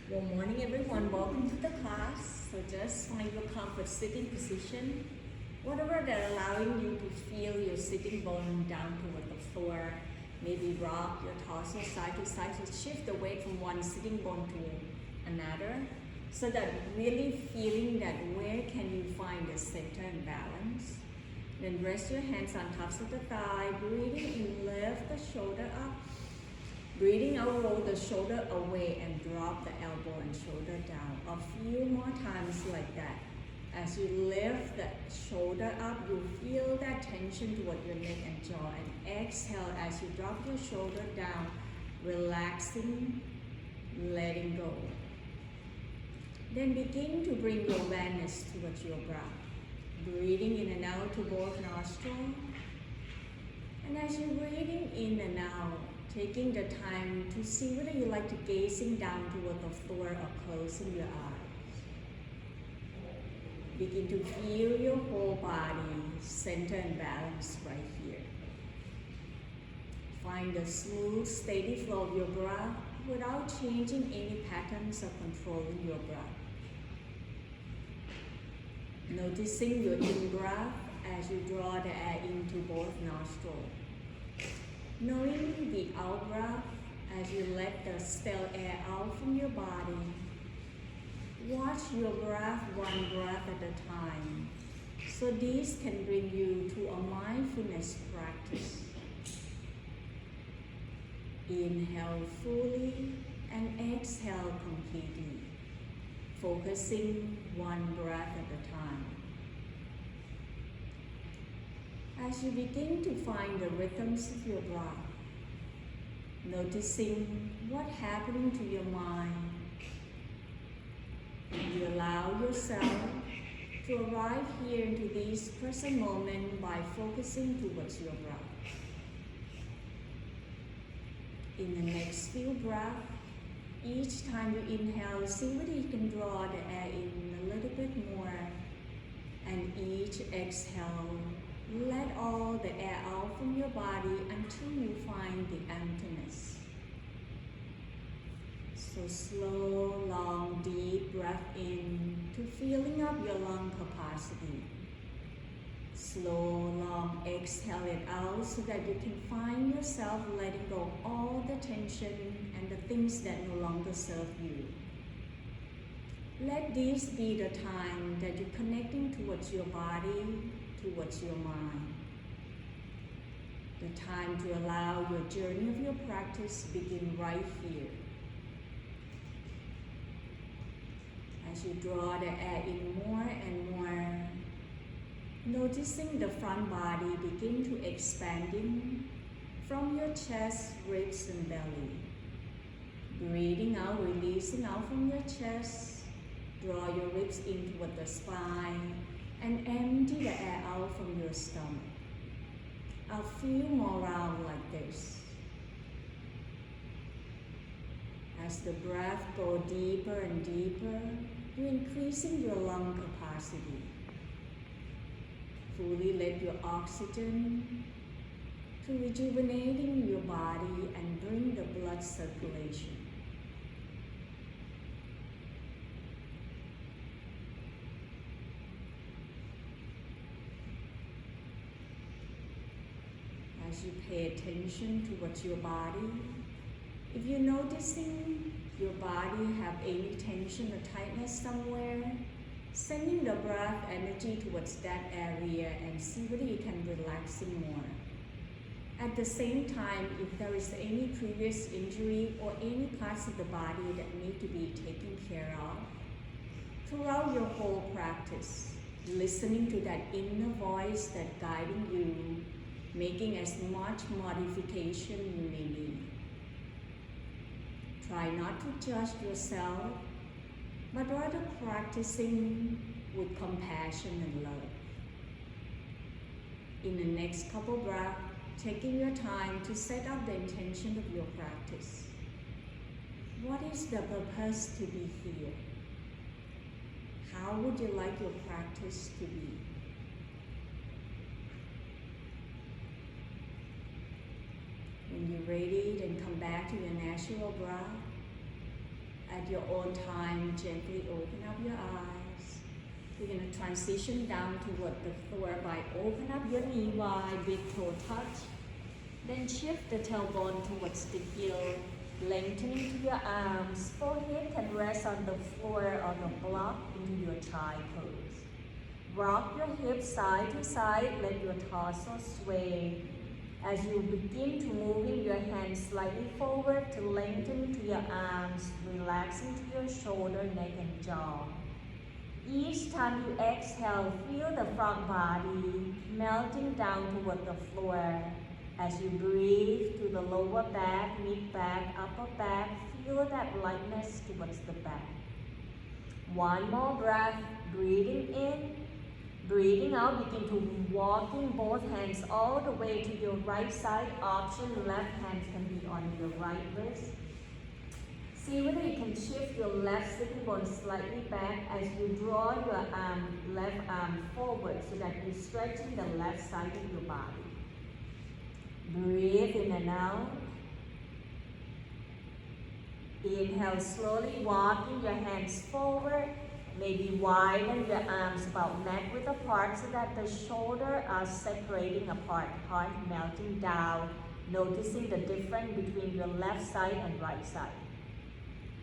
Good morning everyone, welcome to the class. So just find your comfort sitting position. Whatever that allowing you to feel your sitting bone down toward the floor. Maybe rock your torso side to side to shift the weight from one sitting bone to another. So that really feeling that where can you find the center and balance. Then rest your hands on tops of the thigh, breathing in, lift the shoulder up. Breathing out, roll the shoulder away and drop the elbow and shoulder down. A few more times like that. As you lift the shoulder up, you feel that tension toward your neck and jaw. And exhale as you drop your shoulder down, relaxing, letting go. Then begin to bring your awareness towards your breath. Breathing in and out to both nostrils. And as you're breathing in and out, taking the time to see whether you like to gazing down toward the floor or closing your eyes. Begin to feel your whole body center and balance right here. Find a smooth, steady flow of your breath without changing any patterns or controlling your breath. Noticing your in-breath as you draw the air into both nostrils. Knowing the out-breath as you let the stale air out from your body. Watch your breath one breath at a time. So this can bring you to a mindfulness practice. Inhale fully and exhale completely, focusing one breath at a time. As you begin to find the rhythms of your breath, noticing what's happening to your mind, you allow yourself to arrive here into this present moment by focusing towards your breath. In the next few breaths, each time you inhale, see whether you can draw the air in a little bit more, and each exhale, let all the air out from your body until you find the emptiness. So slow, long, deep breath in to filling up your lung capacity. Slow, long exhale it out so that you can find yourself letting go of all the tension and the things that no longer serve you. Let this be the time that you're connecting towards your body, towards your mind. The time to allow your journey of your practice begin right here. As you draw the air in more and more, noticing the front body begin to expanding from your chest, ribs, and belly. Breathing out, releasing out from your chest. Draw your ribs in toward the spine and empty the air out from your stomach. A few more rounds like this. As the breath goes deeper and deeper, you're increasing your lung capacity. Fully let your oxygen to rejuvenating your body and bring the blood circulation. As you pay attention towards your body, if you're noticing your body have any tension or tightness somewhere, sending the breath energy towards that area and see whether you can relax it more. At the same time, if there is any previous injury or any parts of the body that need to be taken care of, throughout your whole practice, listening to that inner voice that guiding you, making as much modification you may need. Try not to judge yourself, but rather practicing with compassion and love. In the next couple breaths, taking your time to set up the intention of your practice. What is the purpose to be here? How would you like your practice to be? When you're ready, then come back to your natural breath. At your own time, gently open up your eyes. You're going to transition down toward the floor by open up your knee wide, big toe touch. Then shift the tailbone towards the heel, lengthening to your arms. Forehead can rest on the floor or the block into your thigh pose. Rock your hips side to side, let your torso sway. As you begin to moving your hands slightly forward to lengthen to your arms, relaxing to your shoulder, neck, and jaw. Each time you exhale, feel the front body melting down toward the floor. As you breathe to the lower back, mid back, upper back, feel that lightness towards the back. One more breath, breathing in. Breathing out, begin to walking both hands all the way to your right side. Option, left hand can be on your right wrist. See whether you can shift your left sitting bone slightly back as you draw your left arm forward so that you're stretching the left side of your body. Breathe in and out. Inhale, slowly walking your hands forward. Maybe widen your arms about neck width apart so that the shoulders are separating apart, heart melting down, noticing the difference between your left side and right side.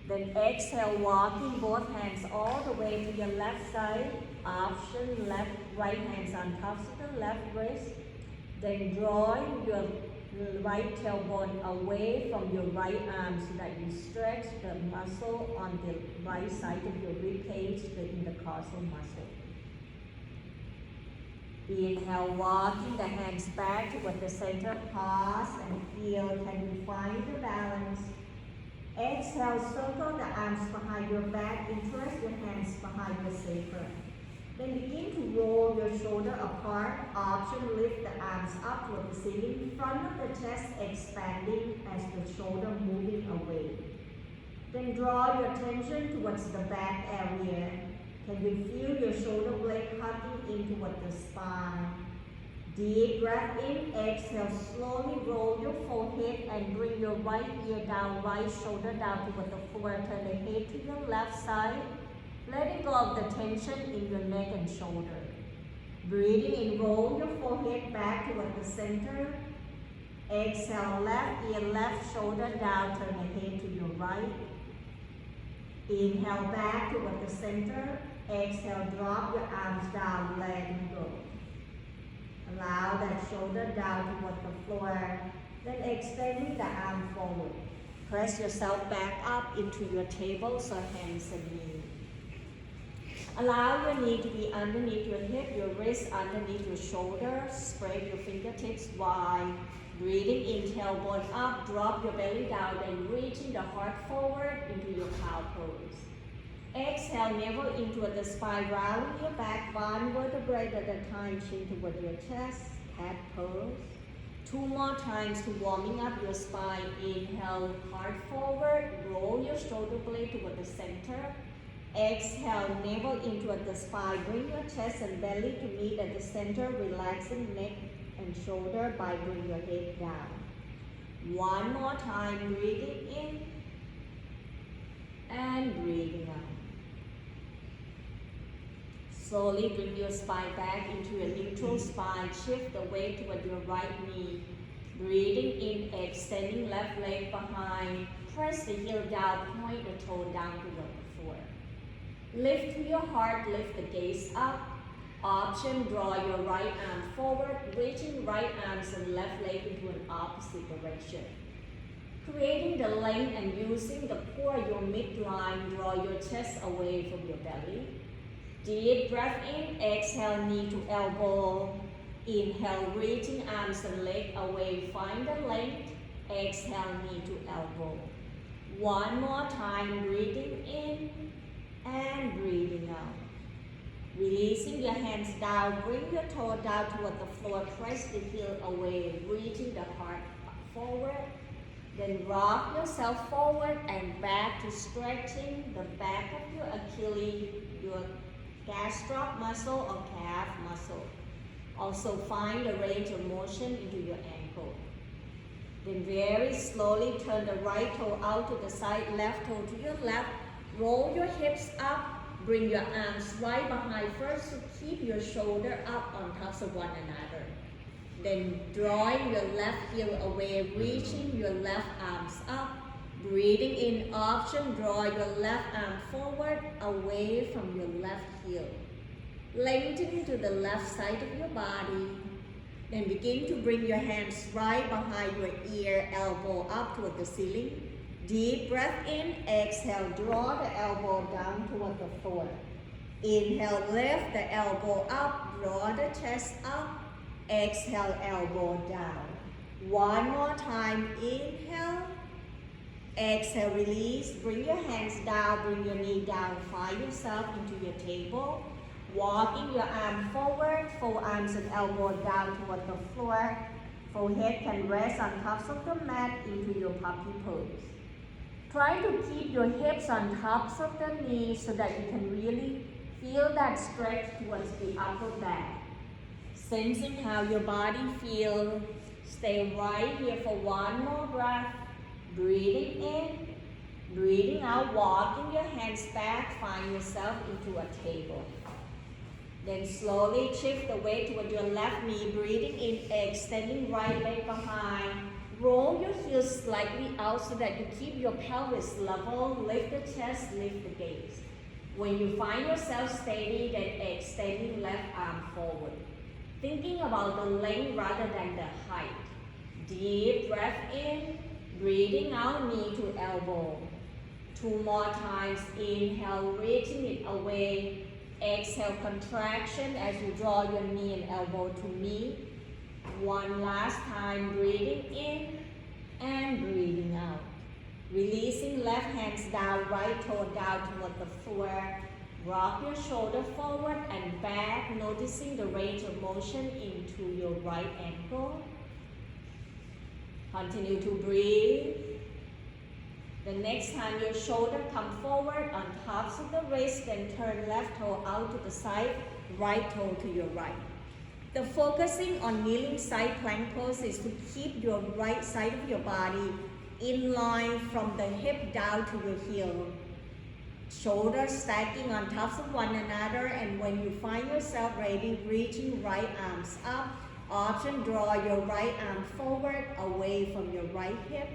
Then exhale, walking both hands all the way to your left side. Option, right hands on top of the left wrist. Then drawing your right tailbone away from your right arm so that you stretch the muscle on the right side of your rib cage, the intercostal muscle. Inhale, walking the hands back toward the center. Pause and feel. Can you find the balance? Exhale, circle the arms behind your back. Interlace your hands behind your sacrum. Then begin to roll your shoulder apart. Option, lift the arms up toward the ceiling. Front of the chest expanding as the shoulder moving away. Then draw your attention towards the back area. Can you feel your shoulder blade hugging in toward the spine? Deep breath in. Exhale, slowly roll your forehead and bring your right ear down, right shoulder down toward the floor. Turn the head to your left side. Letting go of the tension in your neck and shoulder. Breathing in, roll your forehead back toward the center. Exhale, left ear, left shoulder down, turn the head to your right. Inhale, back toward the center. Exhale, drop your arms down, letting go. Allow that shoulder down toward the floor. Then extending the arm forward. Press yourself back up into your table, so hands and knees. Allow your knee to be underneath your hip, your wrist underneath your shoulder. Spread your fingertips wide. Breathing in, tailbone up, drop your belly down, and reaching the heart forward into your cow pose. Exhale, navel into the spine, rounding your back, one vertebrae at a time, chin toward your chest, cat pose. 2 more times to warming up your spine. Inhale, heart forward, roll your shoulder blade toward the center. Exhale, navel into the spine. Bring your chest and belly to meet at the center, relaxing neck and shoulder by bringing your head down. 1 more time, breathing in and breathing out. Slowly bring your spine back into your neutral spine. Shift the weight toward your right knee. Breathing in, extending left leg behind. Press the heel down, point the toe down toward the floor. Lift to your heart, lift the gaze up. Option, draw your right arm forward, reaching right arms and left leg into an opposite direction. Creating the length and using the core, your midline, draw your chest away from your belly. Deep breath in, exhale, knee to elbow. Inhale, reaching arms and leg away, find the length. Exhale, knee to elbow. 1 more time, breathing in and breathing out. Releasing your hands down, bring your toe down toward the floor, press the heel away, reaching the heart forward. Then rock yourself forward and back to stretching the back of your Achilles, your gastroc muscle or calf muscle. Also find the range of motion into your ankle. Then very slowly turn the right toe out to the side, left toe to your left. Roll your hips up, bring your arms right behind first, so keep your shoulder up on top of one another. Then drawing your left heel away, reaching your left arms up. Breathing in, option, draw your left arm forward, away from your left heel. Lengthening to the left side of your body. Then begin to bring your hands right behind your ear, elbow up toward the ceiling. Deep breath in, exhale, draw the elbow down toward the floor. Inhale, lift the elbow up, draw the chest up. Exhale, elbow down. One more time, inhale. Exhale, release, bring your hands down, bring your knee down, find yourself into your table. Walking your arm forward, forearms and elbow down toward the floor. Forehead can rest on top of the mat into your puppy pose. Try to keep your hips on tops of the knees so that you can really feel that stretch towards the upper back. Sensing how your body feels. Stay right here for one more breath. Breathing in, breathing out, walking your hands back, find yourself into a table. Then slowly shift the weight toward your left knee, breathing in, extending right leg behind. Roll your heels slightly out so that you keep your pelvis level, lift the chest, lift the gaze. When you find yourself steady, then extending left arm forward. Thinking about the length rather than the height. Deep breath in, breathing out, knee to elbow. 2 more times, inhale, reaching it away. Exhale, contraction as you draw your knee and elbow to knee. One last time, breathing in and breathing out. Releasing left hands down, right toe down toward the floor. Rock your shoulder forward and back, noticing the range of motion into your right ankle. Continue to breathe. The next time your shoulder come forward on tops of the wrist, then turn left toe out to the side, right toe to your right. The focusing on kneeling side plank pose is to keep your right side of your body in line from the hip down to your heel. Shoulders stacking on tops of one another, and when you find yourself ready, reaching right arms up. Option, draw your right arm forward, away from your right hip.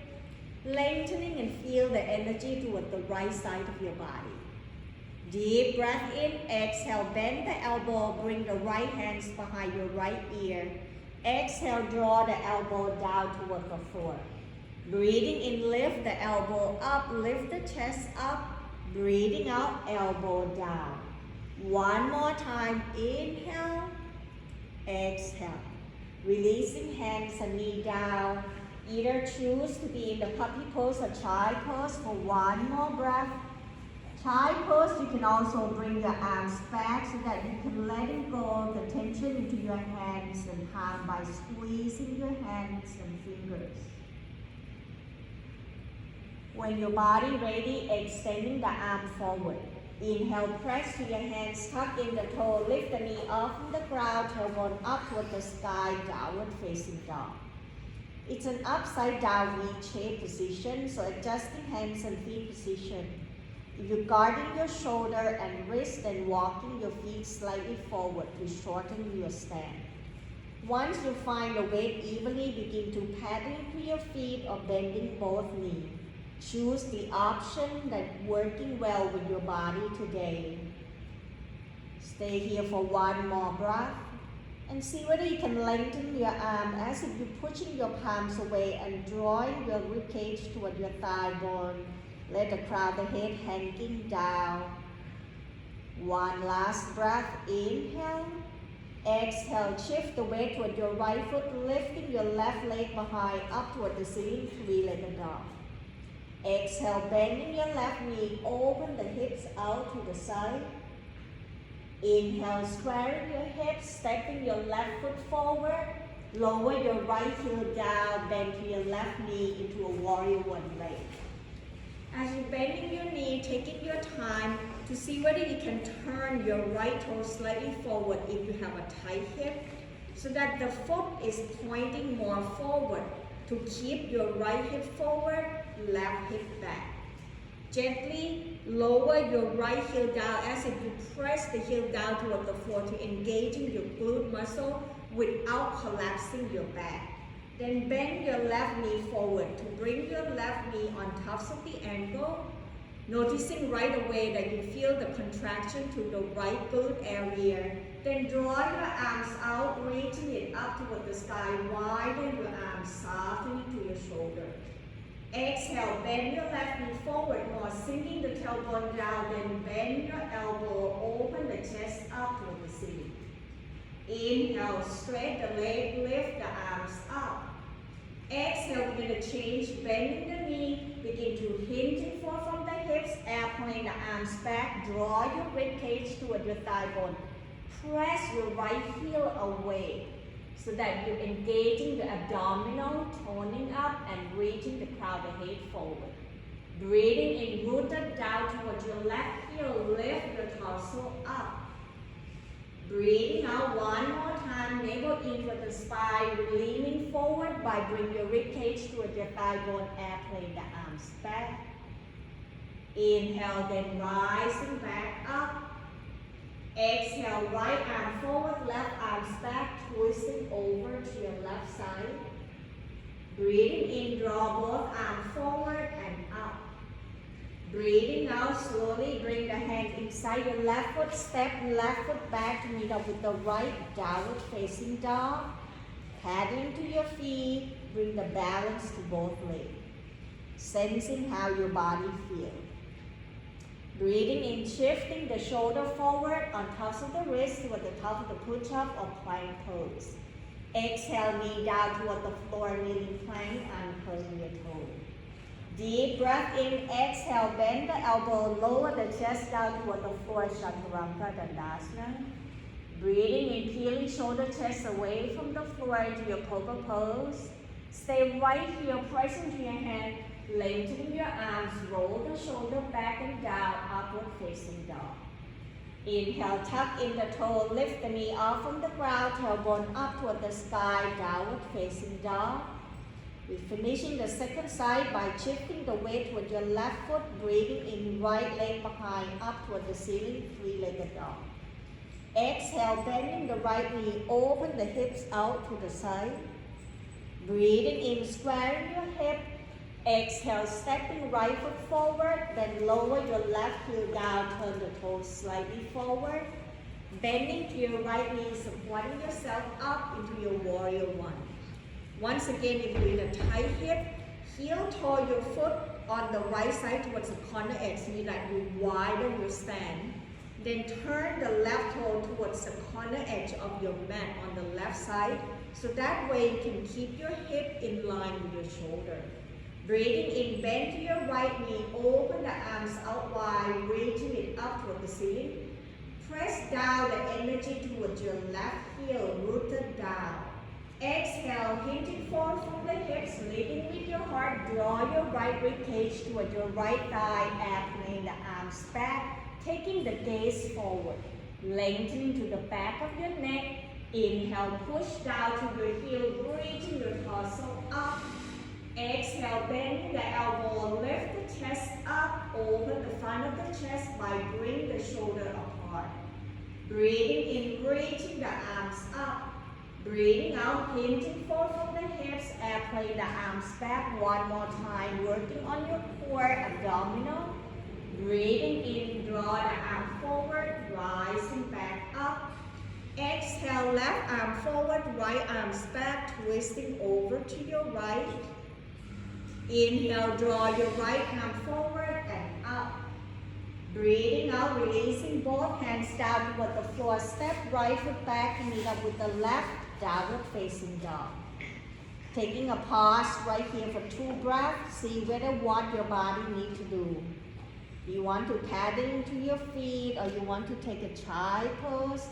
Lengthening and feel the energy toward the right side of your body. Deep breath in, exhale, bend the elbow, bring the right hands behind your right ear. Exhale, draw the elbow down toward the floor. Breathing in, lift the elbow up, lift the chest up. Breathing out, elbow down. One more time, inhale, exhale. Releasing hands and knee down. Either choose to be in the puppy pose or child pose for one more breath. Child pose, you can also bring your arms back so that you can let go of the tension into your hands and palm by squeezing your hands and fingers. When your body ready, extending the arm forward. Inhale, press to your hands, tuck in the toe, lift the knee off from the ground, tailbone up toward the sky, downward facing dog. It's an upside down V-shaped position, so adjusting hands and feet position. If you're guarding your shoulder and wrist, then walking your feet slightly forward to shorten your stand. Once you find your weight evenly, begin to paddle into your feet or bending both knees. Choose the option that's working well with your body today. Stay here for one more breath and see whether you can lengthen your arm as if you're pushing your palms away and drawing your ribcage toward your thigh bone. Let the crown of the head hanging down. One last breath, inhale. Exhale, shift the weight toward your right foot, lifting your left leg behind up toward the ceiling, three-legged dog. Exhale, bending your left knee, open the hips out to the side. Inhale, squaring your hips, stepping your left foot forward. Lower your right heel down, bend to your left knee into a warrior one leg. As you're bending your knee, taking your time to see whether you can turn your right toe slightly forward if you have a tight hip, so that the foot is pointing more forward. To keep your right hip forward, left hip back. Gently lower your right heel down as if you press the heel down toward the floor to engaging your glute muscle without collapsing your back. Then bend your left knee forward to bring your left knee on tops of the ankle, noticing right away that you feel the contraction to the right glute area. Then draw your arms out, reaching it up toward the sky. Widen your arms, softening to your shoulder. Exhale, bend your left knee forward more, sinking the tailbone down. Then bend your elbow, open the chest up toward the ceiling. Inhale, straight the leg, lift the arms up. Exhale, we're going to change, bending the knee, begin to hinge and forward from the hips, airplane the arms back, draw your rib cage toward your thigh bone. Press your right heel away so that you're engaging the abdominal, toning up and reaching the crown of the head forward. Breathing in, rooted down towards your left heel, lift your torso up. Breathing out one more time, navel into the spine, leaning forward by bring your rib cage toward your thigh bone, airplane the arms back. Inhale, then rising back up. Exhale, right arm forward, left arms back, twisting over to your left side. Breathing in, draw both arms forward and up. Breathing out, slowly bring the hand inside your left foot, step left foot back to meet up with the right, downward facing dog. Paddling to your feet, bring the balance to both legs. Sensing how your body feels. Breathing in, shifting the shoulder forward on tops of the wrist toward the top of the push-up or plank pose. Exhale, knee down toward the floor, kneeling plank, and curling your toes. Deep breath in, exhale, bend the elbow, lower the chest down toward the floor, Chaturanga Dandasana. Breathing in, peeling shoulder chest away from the floor into your cobra pose. Stay right here, pressing to your hand, lengthening your arms, roll the shoulder back and down, upward facing dog. Inhale, tuck in the toe, lift the knee off from the ground, tailbone up toward the sky, downward facing dog. We're finishing the second side by shifting the weight toward your left foot, breathing in, right leg behind, up toward the ceiling, three-legged dog. Exhale, bending the right knee, open the hips out to the side. Breathing in, squaring your hip. Exhale, stepping right foot forward, then lower your left heel down, turn the toes slightly forward. Bending to your right knee, supporting yourself up into your warrior one. Once again, if you're in a tight hip, heel toe your foot on the right side towards the corner edge, meaning that you widen your span. Then turn the left toe towards the corner edge of your mat on the left side, so that way you can keep your hip in line with your shoulder. Breathing in, bend to your right knee, open the arms out wide, reaching it up toward the ceiling. Press down the energy towards your left heel, rooted down. Exhale, hinging forward from the hips, leading with your heart. Draw your right rib cage toward your right thigh, airplane the arms back, taking the gaze forward. Lengthening to the back of your neck. Inhale, push down to your heel, reaching your torso up. Exhale, bending the elbow, lift the chest up, open the front of the chest by bringing the shoulder apart. Breathing in, reaching the arms up. Breathing out, hinging forward from the hips, airplane the arms back one more time, working on your core, abdominal. Breathing in, draw the arm forward, rising back up. Exhale, left arm forward, right arms back, twisting over to your right. Inhale, draw your right arm forward and up. Breathing out, releasing both hands down toward the floor. Step right foot back and meet up with the left, downward facing dog. Taking a pause right here for 2 breaths. See whether what your body needs to do. You want to paddle into your feet or you want to take a child pose.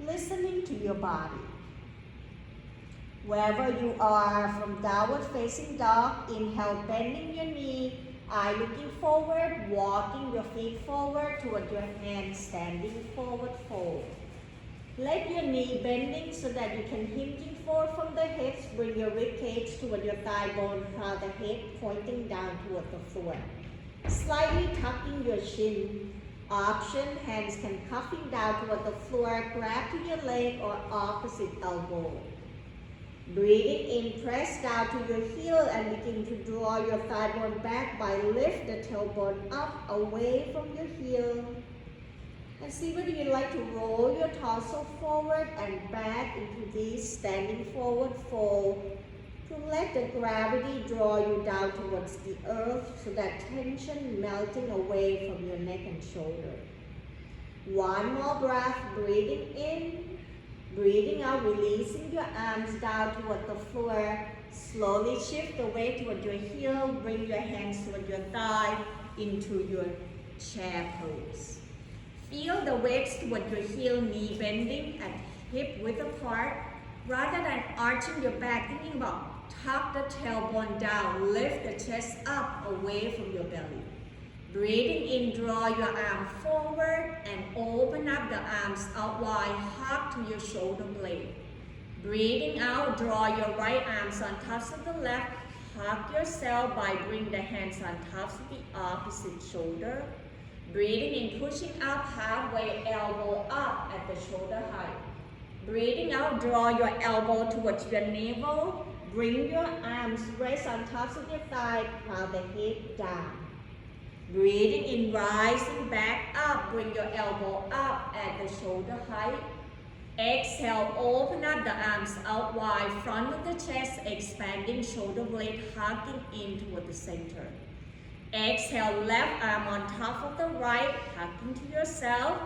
Listening to your body. Wherever you are, from downward facing dog, inhale, bending your knee, eye looking forward, walking your feet forward toward your hands, standing forward fold. Let your knee bending so that you can hinging forward from the hips. Bring your rib cage toward your thigh bone, crown the head pointing down toward the floor. Slightly tucking your chin. Option, hands can cuffing down toward the floor, grab to your leg or opposite elbow. Breathing in, press down to your heel and begin to draw your thigh bone back by lift the tailbone up away from your heel. And see whether you like to roll your torso forward and back into this standing forward fold to let the gravity draw you down towards the earth so that tension melting away from your neck and shoulder. One more breath, breathing in, breathing out, releasing your arms down toward the floor. Slowly shift the weight toward your heel, bring your hands toward your thigh into your chair pose. Feel the weights toward your heel, knee bending at hip width apart. Rather than arching your back, thinking about tuck the tailbone down, lift the chest up away from your belly. Breathing in, draw your arm forward and open up the arms out wide, hug to your shoulder blade. Breathing out, draw your right arms on tops of the left, hug yourself by bringing the hands on tops of the opposite shoulder. Breathing in, pushing up halfway, elbow up at the shoulder height. Breathing out, draw your elbow towards your navel. Bring your arms, rest on tops of your thigh, crown the head down. Breathing in, rising back up, bring your elbow up at the shoulder height. Exhale, open up the arms out wide, front of the chest, expanding shoulder blade, hugging in toward the center. Exhale, left arm on top of the right, hugging to yourself.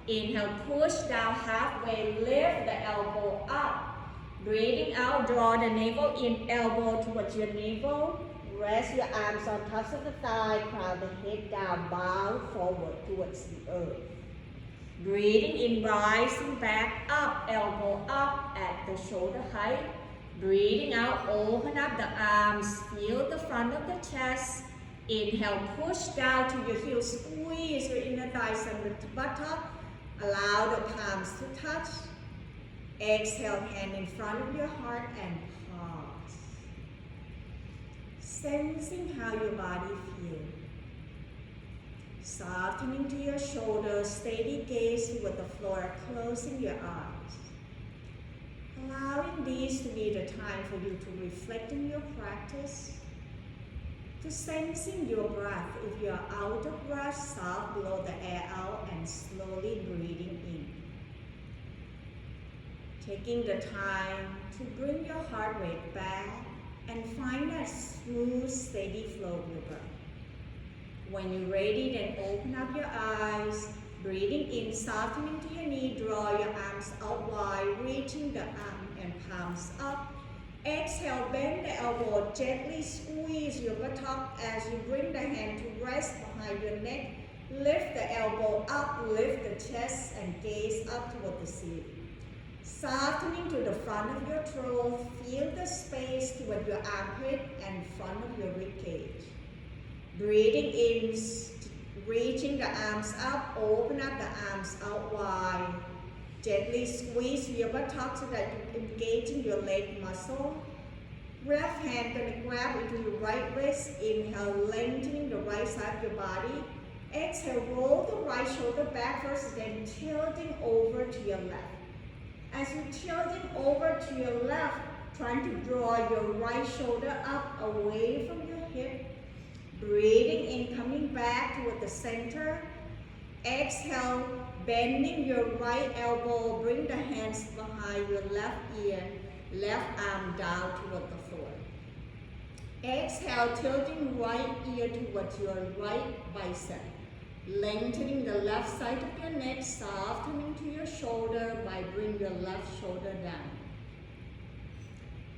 Inhale, push down halfway, lift the elbow up. Breathing out, draw the navel in, elbow towards your navel. Rest your arms on tops of the thigh, crown the head down, bow forward towards the earth. Breathing in, rising back up, elbow up at the shoulder height. Breathing out, open up the arms, feel the front of the chest. Inhale, push down to your heels, squeeze your inner thighs and the buttock. Allow the palms to touch. Exhale, hand in front of your heart and pause. Sensing how your body feels. Softening to your shoulders, steady gaze toward the floor, closing your eyes. Allowing this to be the time for you to reflect in your practice. To sensing your breath. If you are out of breath, soft, blow the air out and slowly breathing in. Taking the time to bring your heart rate back and find that smooth, steady flow of your breath. When you're ready, then open up your eyes, breathing in, softening to your knee, draw your arms out wide, reaching the arm and palms up. Exhale, bend the elbow, gently squeeze your buttock as you bring the hand to rest behind your neck. Lift the elbow up, lift the chest and gaze up toward the ceiling. Softening to the front of your throat, feel the space toward your armpit and front of your ribcage. Breathing in, reaching the arms up, open up the arms out wide. Gently squeeze your buttocks so that you're engaging your leg muscle. Left hand gonna grab into your right wrist. Inhale, lengthening the right side of your body. Exhale, roll the right shoulder back first, then tilting over to your left. As you're tilting over to your left, trying to draw your right shoulder up away from your hip. Breathing in, coming back toward the center. Exhale, bending your right elbow, bring the hands behind your left ear, left arm down toward the floor. Exhale, tilting right ear towards your right bicep. Lengthening the left side of your neck, softening to your shoulder by bringing your left shoulder down.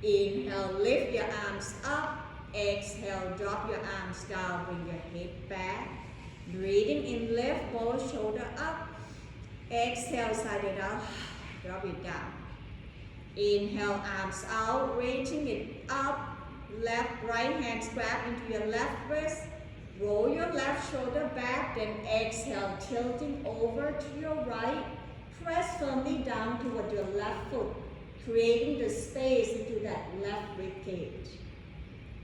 Inhale, lift your arms up. Exhale, drop your arms down, bring your head back. Breathing in, lift both shoulder up. Exhale, side it out, drop it down. Inhale, arms out, reaching it up. Left, right hands grab into your left wrist. Roll your left shoulder back, then exhale, tilting over to your right. Press firmly down toward your left foot, creating the space into that left rib cage.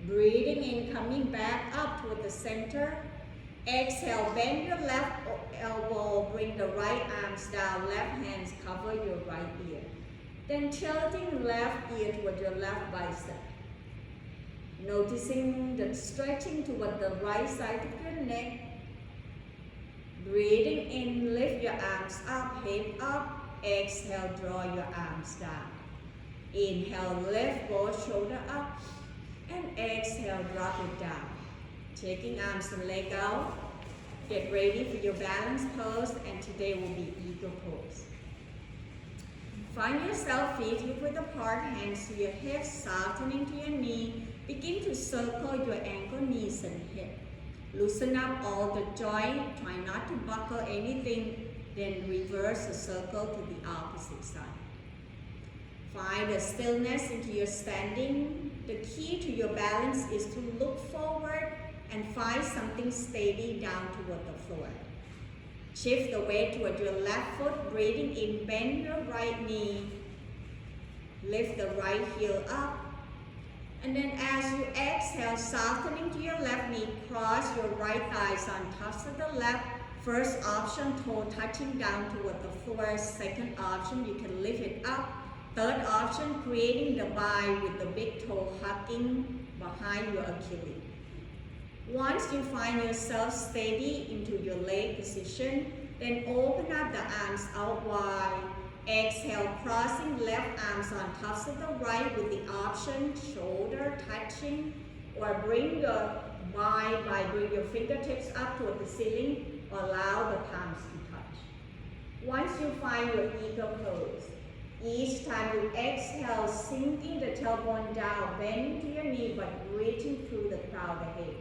Breathing in, coming back up toward the center. Exhale, bend your left elbow, bring the right arms down, left hands cover your right ear. Then tilting left ear toward your left bicep. Noticing the stretching toward the right side of your neck. Breathing in, lift your arms up, head up. Exhale, draw your arms down. Inhale, lift both shoulders up. And exhale, drop it down. Taking arms and leg out. Get ready for your balance pose, and today will be eagle pose. Find yourself feet hip width apart, hands to your hips, softening to your knee. Begin to circle your ankle, knees, and hip. Loosen up all the joint. Try not to buckle anything. Then reverse the circle to the opposite side. Find a stillness into your standing. The key to your balance is to look forward and find something steady down toward the floor. Shift the weight toward your left foot, breathing in, bend your right knee. Lift the right heel up. And then as you exhale, softening to your left knee, cross your right thighs on tops of the left. First option, toe touching down toward the floor. Second option, you can lift it up. Third option, creating the bind with the big toe hugging behind your Achilles. Once you find yourself steady into your leg position, then open up the arms out wide. Exhale, crossing left arms on tops of the right with the option shoulder touching, or bring your bind by bring your fingertips up toward the ceiling, or allow the palms to touch. Once you find your eagle pose, each time you exhale, sinking the tailbone down, bending to your knee, but reaching through the crown of the head.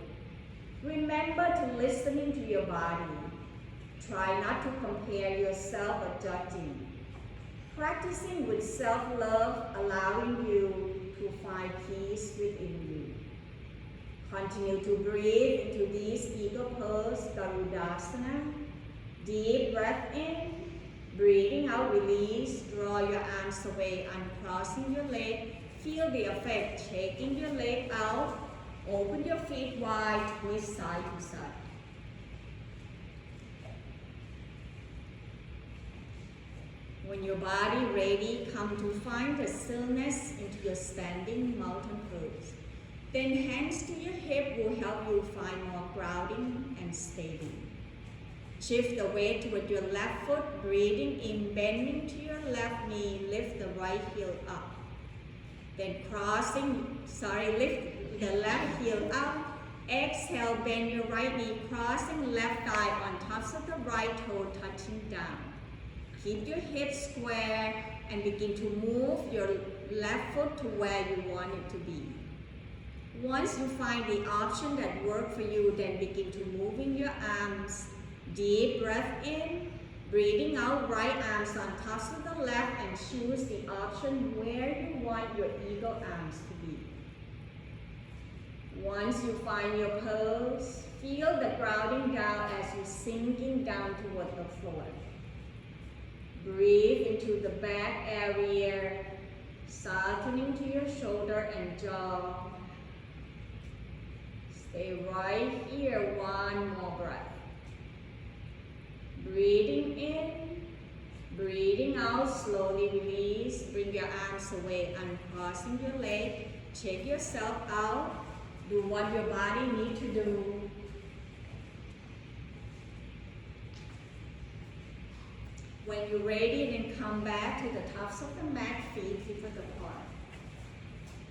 Remember to listening to your body. Try not to compare yourself or judging. Practicing with self-love, allowing you to find peace within you. Continue to breathe into this eagle pose, Garudasana. Deep breath in. Breathing out, release, draw your arms away, uncrossing your leg. Feel the effect, taking your leg out, open your feet wide, twist side to side. When your body ready, come to find the stillness into your standing mountain pose. Then hands to your hip will help you find more grounding and steady. Shift the weight toward your left foot, breathing in, bending to your left knee, lift the right heel up. Then lift the left heel up. Exhale, bend your right knee, crossing left thigh on tops of the right toe, touching down. Keep your hips square and begin to move your left foot to where you want it to be. Once you find the option that works for you, then begin to moving your arms. Deep breath in, breathing out, right arms on tops of the left, and choose the option where you want your eagle arms to be. Once you find your pose, feel the grounding down as you're sinking down toward the floor. Breathe into the back area, softening to your shoulder and jaw. Stay right here, one more breath. Breathing in, breathing out, slowly release. Bring your arms away, uncrossing your leg. Check yourself out. Do what your body needs to do. When you're ready, then come back to the tops of the mat, feet hip width apart.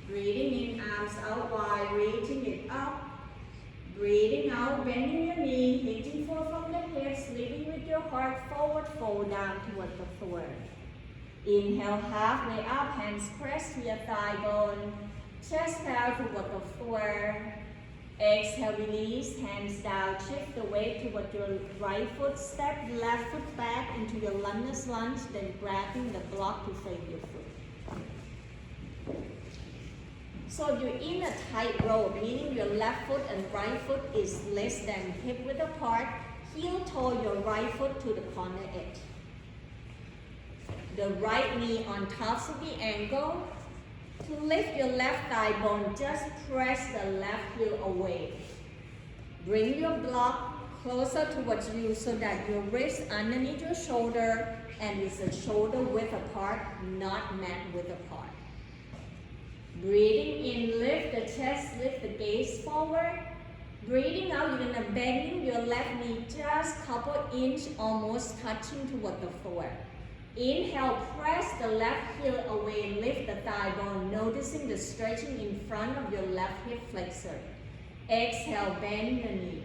Breathing in, arms out wide, reaching it up. Breathing out, bending your knee, hitting forward from the hips, lifting with your heart forward, fold down toward the floor. Inhale, halfway up, hands press to your thigh bone, chest down toward the floor. Exhale, release, hands down, shift the weight toward your right foot, step left foot back into your lunge's lunge, then grabbing the block to save your foot. So you're in a tight row, meaning your left foot and right foot is less than hip width apart. Heel toe your right foot to the corner edge. The right knee on top of the ankle. To lift your left thigh bone, just press the left heel away. Bring your block closer towards you so that your wrist underneath your shoulder and it's a shoulder width apart, not neck width apart. Breathing in, lift the chest, lift the gaze forward. Breathing out, you're gonna bend your left knee just couple inch, almost touching toward the floor. Inhale, press the left heel away, lift the thigh bone, noticing the stretching in front of your left hip flexor. Exhale, bend the knee.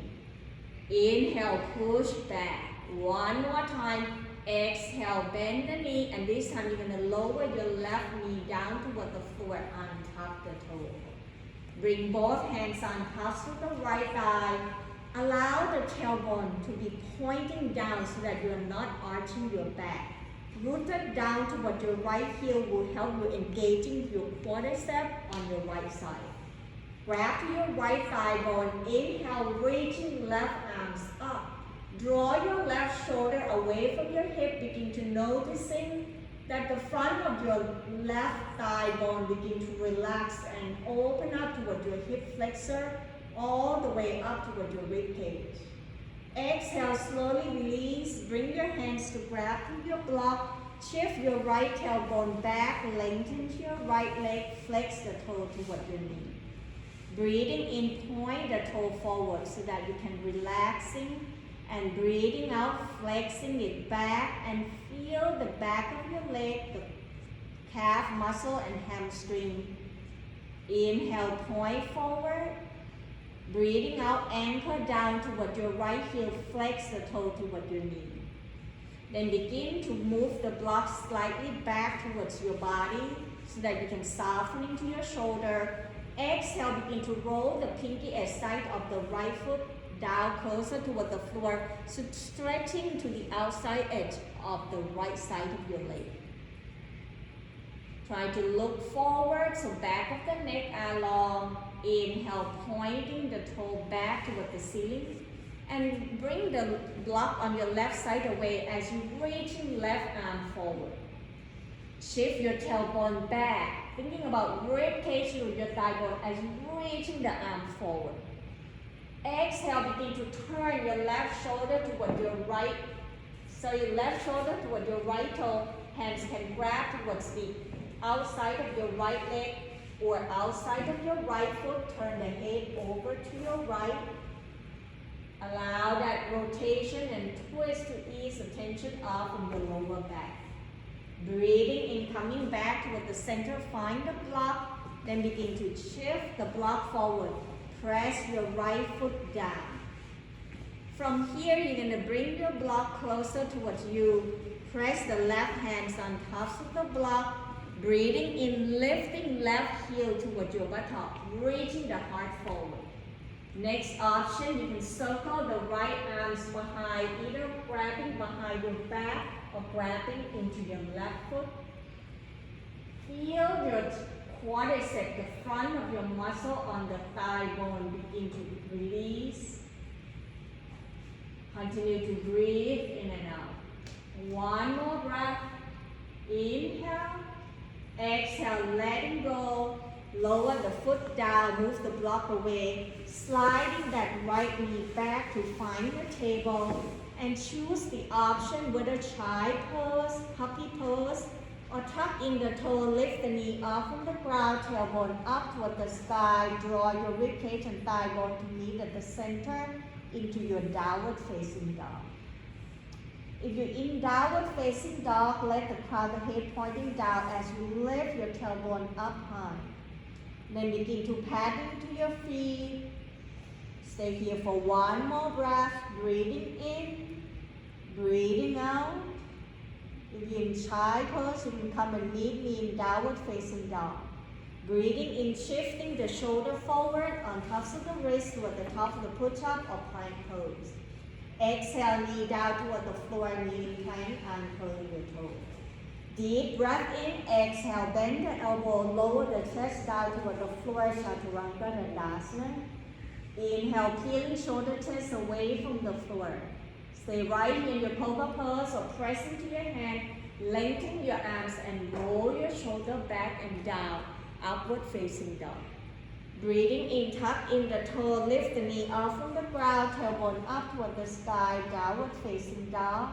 Inhale, push back. One more time. Exhale, bend the knee, and this time you're going to lower your left knee down toward the floor, untap the toe. Bring both hands on top of the right thigh. Allow the tailbone to be pointing down so that you're not arching your back. Rooted down toward your right heel will help you engaging your quadriceps on your right side. Grab your right thigh bone. Inhale, reaching left arms up. Draw your left shoulder away from your hip. Begin to noticing that the front of your left thigh bone begin to relax and open up toward your hip flexor all the way up toward your rib cage. Exhale, slowly release. Bring your hands to grab to your block. Shift your right tailbone back. Lengthen your right leg. Flex the toe toward your knee. Breathing in, point the toe forward so that you can relaxing. And breathing out, flexing it back. And feel the back of your leg, the calf muscle and hamstring. Inhale, point forward. Breathing out, anchor down toward your right heel, flex the toe toward your knee. Then begin to move the block slightly back towards your body so that you can soften into your shoulder. Exhale, begin to roll the pinky edge side of the right foot down closer toward the floor, so stretching to the outside edge of the right side of your leg. Try to look forward, so back of the neck are long. Inhale, pointing the toe back toward the ceiling. And bring the block on your left side away as you reach your left arm forward. Shift your tailbone back, thinking about rib cage with your thigh bone as you reaching the arm forward. Exhale, begin to turn your left shoulder toward your right. So your left shoulder toward your right toe. Hands can grab towards the outside of your right leg or outside of your right foot. Turn the head over to your right. Allow that rotation and twist to ease the tension off from the lower back. Breathing in, coming back toward the center, find the block, then begin to shift the block forward. Press your right foot down. From here, you're going to bring your block closer towards you. Press the left hands on top of the block. Breathing in, lifting left heel towards your buttock, reaching the heart forward. Next option, you can circle the right arms behind, either grabbing behind your back or grabbing into your left foot. Feel your quadriceps, the front of your muscle on the thigh bone, begin to release. Continue to breathe in and out. One more breath. Inhale. Exhale, letting go. Lower the foot down, move the block away, sliding that right knee back to find your table, and choose the option whether child pose, puppy pose, or tuck in the toe, lift the knee off from the ground, tailbone up toward the sky, draw your rib cage and thigh bone to meet at the center into your downward facing dog. If you're in downward facing dog, let the crown of the head pointing down as you lift your tailbone up high. Then begin to paddle to your feet. Stay here for one more breath. Breathing in, breathing out. If you're in child pose, you can come and meet me in downward facing dog. Breathing in, shifting the shoulder forward on tops of the wrist toward the top of the push-up or plank pose. Exhale, knee down toward the floor, kneeling plank, and curling your toes. Deep breath in, exhale, bend the elbow, lower the chest down toward the floor, Chaturanga Dandasana. Inhale, peeling shoulder chest away from the floor. Stay right here in your cobra pose or press into your hand. Lengthen your arms and roll your shoulder back and down, upward facing dog. Breathing in, tuck in the toe, lift the knee off from the ground, tailbone up toward the sky, downward facing dog.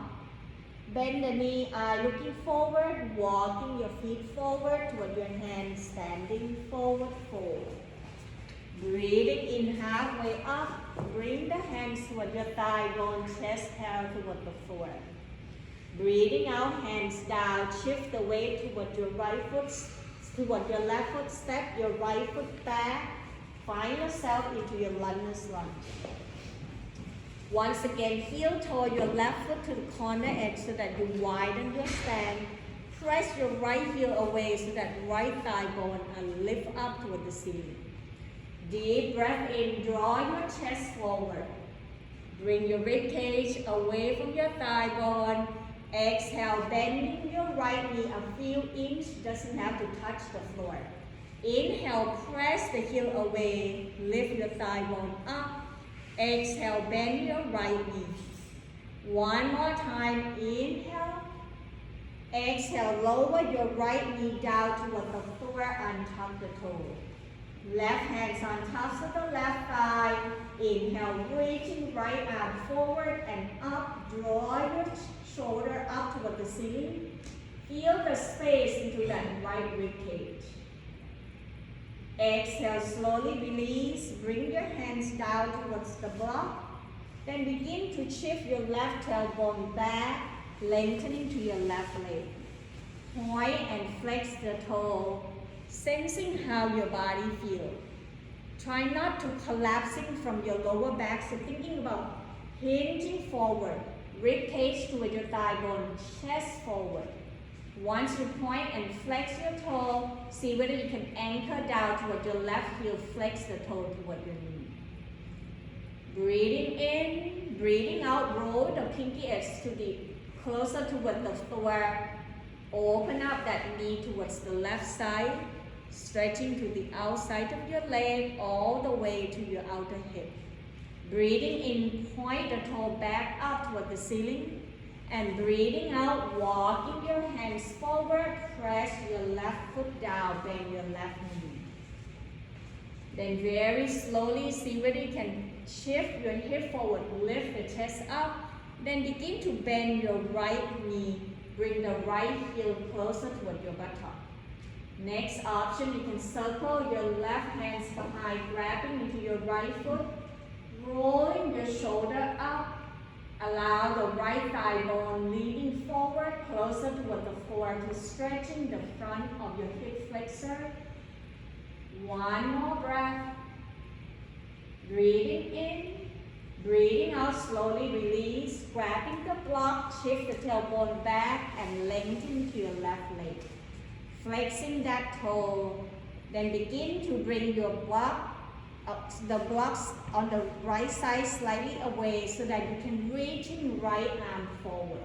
Bend the knee, eye looking forward, walking your feet forward toward your hands, standing forward fold. Breathing in halfway up, bring the hands toward your thigh bone, chest held toward the floor. Breathing out, hands down, shift the weight toward your right foot, toward your left foot, step your right foot back, find yourself into your lunge. Once again, heel toe your left foot to the corner edge so that you widen your stand. Press your right heel away so that right thigh bone and lift up toward the ceiling. Deep breath in, draw your chest forward. Bring your rib cage away from your thigh bone. Exhale, bending your right knee a few inches, doesn't have to touch the floor. Inhale, press the heel away, lift your thigh bone up. Exhale, bend your right knee. One more time, inhale. Exhale, lower your right knee down toward the floor, untuck the toe. Left hands on top of the left thigh. Inhale, reaching right arm forward and up. Draw your shoulder up toward the ceiling. Feel the space into that right rib cage. Exhale, slowly release. Bring your hands down towards the block. Then begin to shift your left tailbone back, lengthening to your left leg. Point and flex the toe, sensing how your body feels. Try not to collapsing from your lower back, so thinking about hinging forward, rib cage toward your thigh bone, chest forward. Once you point and flex your toe, see whether you can anchor down toward your left heel, flex the toe toward your knee. Breathing in, breathing out, roll the pinky edge to the closer toward the floor. Open up that knee towards the left side, stretching to the outside of your leg all the way to your outer hip. Breathing in, point the toe back up toward the ceiling. And breathing out, walking your hands forward, press your left foot down, bend your left knee. Then very slowly, see whether you can shift your hip forward, lift the chest up. Then begin to bend your right knee, bring the right heel closer toward your buttock. Next option, you can circle your left hands behind, grabbing into your right foot, rolling your shoulder up. Allow the right thigh bone leaning forward, closer toward the floor, to stretching the front of your hip flexor. One more breath. Breathing in, breathing out, slowly release. Grabbing the block, shift the tailbone back and lengthen to your left leg. Flexing that toe. Then begin to bring your block the blocks on the right side slightly away so that you can reach in right arm forward.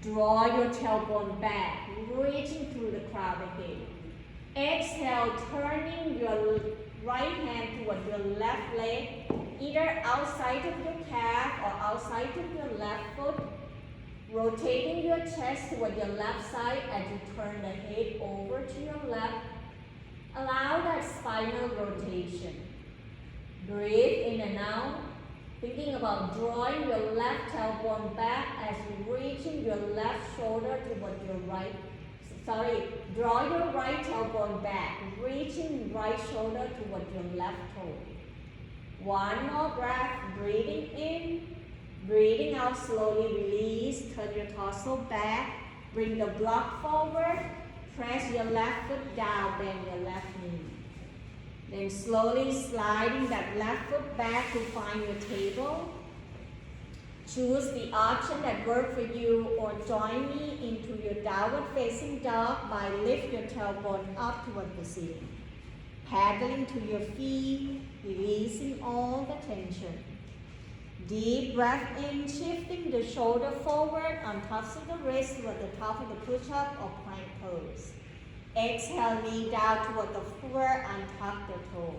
Draw your tailbone back, reaching through the crown of the head. Exhale, turning your right hand toward your left leg, either outside of your calf or outside of your left foot. Rotating your chest toward your left side as you turn the head over to your left. Allow that spinal rotation. Breathe in and out, thinking about drawing your left tailbone back as you reach in your left shoulder toward your right. Draw your right tailbone back, reaching right shoulder toward your left toe. One more breath, breathing in, breathing out, slowly release, turn your torso back, bring the block forward, press your left foot down, bend your left knee. Then slowly sliding that left foot back to find your table. Choose the option that works for you or join me into your downward facing dog by lift your tailbone up toward the ceiling. Paddling to your feet, releasing all the tension. Deep breath in, shifting the shoulder forward on top of the wrist toward the top of the push-up or plank pose. Exhale, knee down toward the floor, untuck the toe.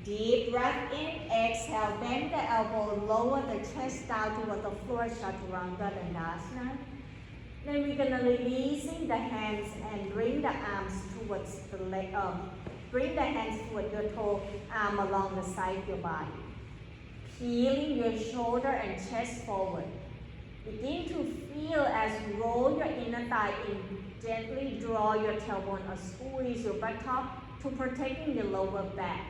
Deep breath in, exhale, bend the elbow, lower the chest down toward the floor, Chaturanga Dandasana. Then we're gonna releasing the hands and bring the arms towards the leg. Bring the hands towards your toe, arm along the side of your body. Peeling your shoulder and chest forward. Begin to feel as you roll your inner thigh in. Gently draw your tailbone or squeeze your buttock to protecting your lower back.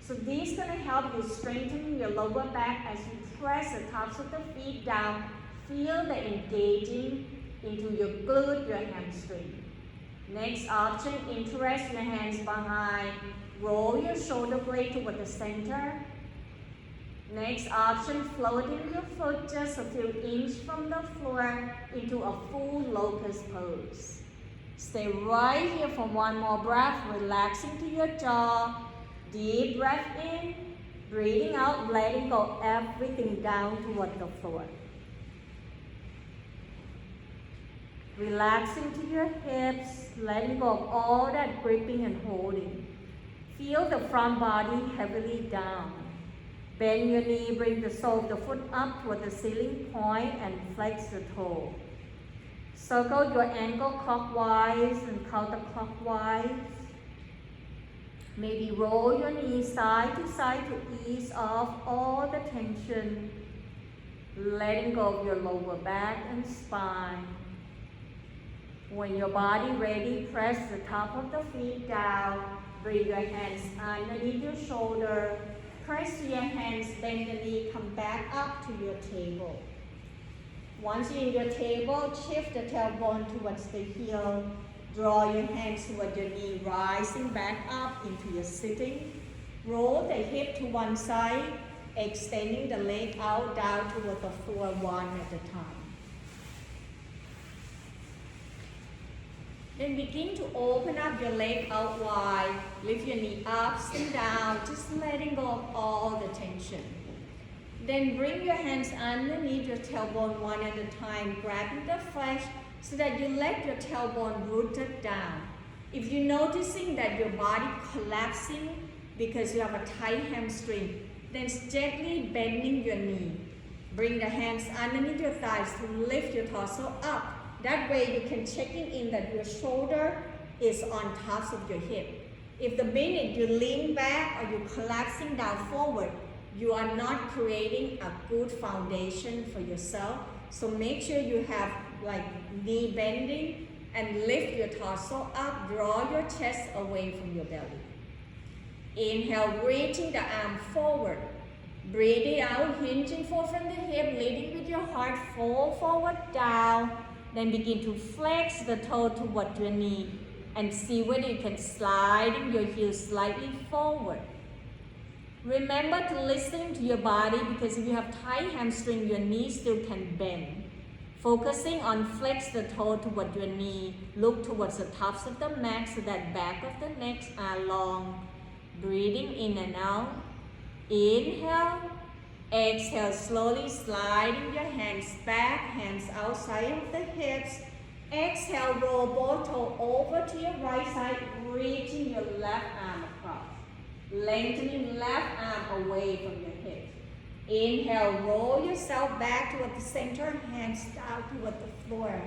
So this is going to help you strengthen your lower back as you press the tops of the feet down. Feel the engaging into your glute, your hamstring. Next option, interest your hands behind. Roll your shoulder blade toward the center. Next option, floating your foot just a few inches from the floor into a full locus pose. Stay right here for one more breath, relaxing to your jaw. Deep breath in, breathing out, letting go everything down toward the floor. Relaxing to your hips, letting go of all that gripping and holding. Feel the front body heavily down. Bend your knee, bring the sole of the foot up toward the ceiling point and flex the toe. Circle your ankle clockwise and counterclockwise. Maybe roll your knees side to side to ease off all the tension. Letting go of your lower back and spine. When your body ready, press the top of the feet down. Bring your hands underneath your shoulder. Press your hands, bend the knee, come back up to your table. Once you're in your table, shift the tailbone towards the heel. Draw your hands toward your knee, rising back up into your sitting. Roll the hip to one side, extending the leg out down toward the floor one at a time. Then begin to open up your leg out wide. Lift your knee up and down, just letting go of all the tension. Then bring your hands underneath your tailbone one at a time, grabbing the flesh so that you let your tailbone rooted down. If you're noticing that your body collapsing because you have a tight hamstring, then gently bending your knee. Bring the hands underneath your thighs to lift your torso up. That way you can check in that your shoulder is on top of your hip. If the minute you lean back or you're collapsing down forward, you are not creating a good foundation for yourself. So make sure you have like knee bending and lift your torso up, draw your chest away from your belly. Inhale, reaching the arm forward. Breathing out, hinging forward from the hip, leading with your heart, fold forward, down. Then begin to flex the toe toward your knee and see whether you can slide your heels slightly forward. Remember to listen to your body because if you have tight hamstring, your knee still can bend. Focusing on flex the toe toward your knee. Look towards the tops of the mat so that back of the neck are long. Breathing in and out. Inhale. Exhale, slowly sliding your hands back, hands outside of the hips. Exhale, roll both toes over to your right side, reaching your left arm across. Lengthening left arm away from your hips. Inhale, roll yourself back toward the center, hands down toward the floor.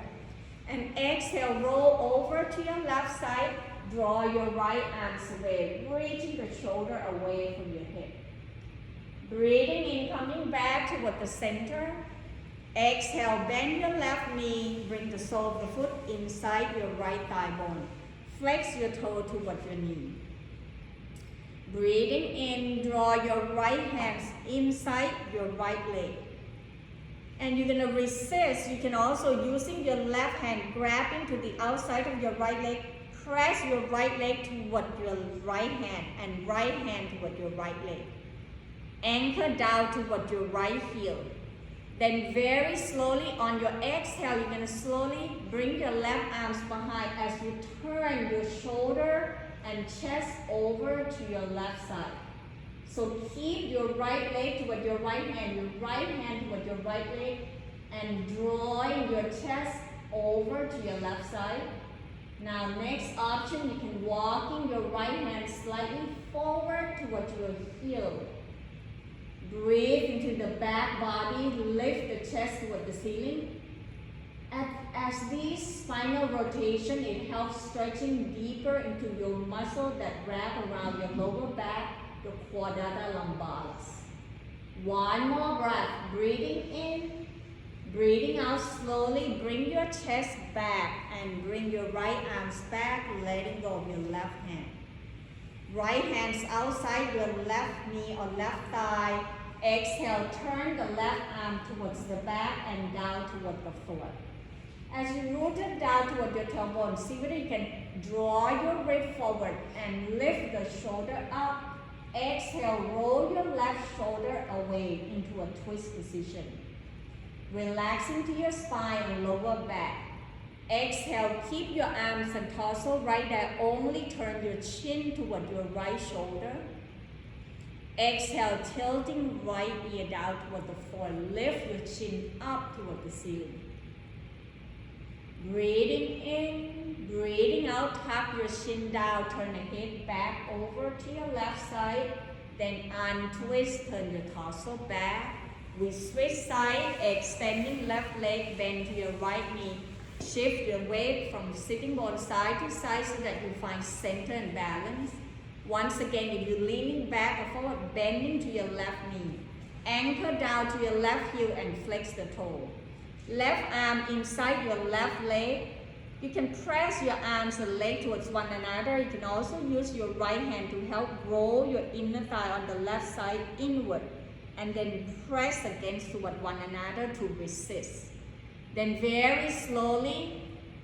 And exhale, roll over to your left side, draw your right arms away, reaching the shoulder away from your hip. Breathing in, coming back toward the center. Exhale, bend your left knee, bring the sole of the foot inside your right thigh bone. Flex your toe toward your knee. Breathing in, draw your right hands inside your right leg. And you're going to resist. You can also, using your left hand, grab into the outside of your right leg, press your right leg toward your right hand and right hand toward your right leg. Anchor down toward your right heel. Then very slowly on your exhale, you're going to slowly bring your left arms behind as you turn your shoulder and chest over to your left side. So keep your right leg toward your right hand toward your right leg, and drawing your chest over to your left side. Now next option, you can walking your right hand slightly forward toward your heel. Breathe into the back body, lift the chest toward the ceiling. As this spinal rotation, it helps stretching deeper into your muscle that wrap around your lower back, your quadrata lumbaris. One more breath, breathing in, breathing out slowly. Bring your chest back and bring your right arms back, letting go of your left hand. Right hands outside your left knee or left thigh. Exhale, turn the left arm towards the back and down toward the floor. As you root it down toward your tailbone, see whether you can draw your rib forward and lift the shoulder up. Exhale, roll your left shoulder away into a twist position. Relaxing to your spine and lower back. Exhale, keep your arms and torso right there. Only turn your chin toward your right shoulder. Exhale, tilting right ear down toward the floor. Lift your chin up toward the ceiling. Breathing in, breathing out, tap your chin down, turn the head back over to your left side, then untwist, turn your torso back. We switch side, extending left leg, bend to your right knee. Shift your weight from sitting bone side to side so that you find center and balance. Once again, if you're leaning back or forward, bending to your left knee. Anchor down to your left heel and flex the toe. Left arm inside your left leg. You can press your arms and leg towards one another. You can also use your right hand to help roll your inner thigh on the left side inward and then press against toward one another to resist. Then very slowly,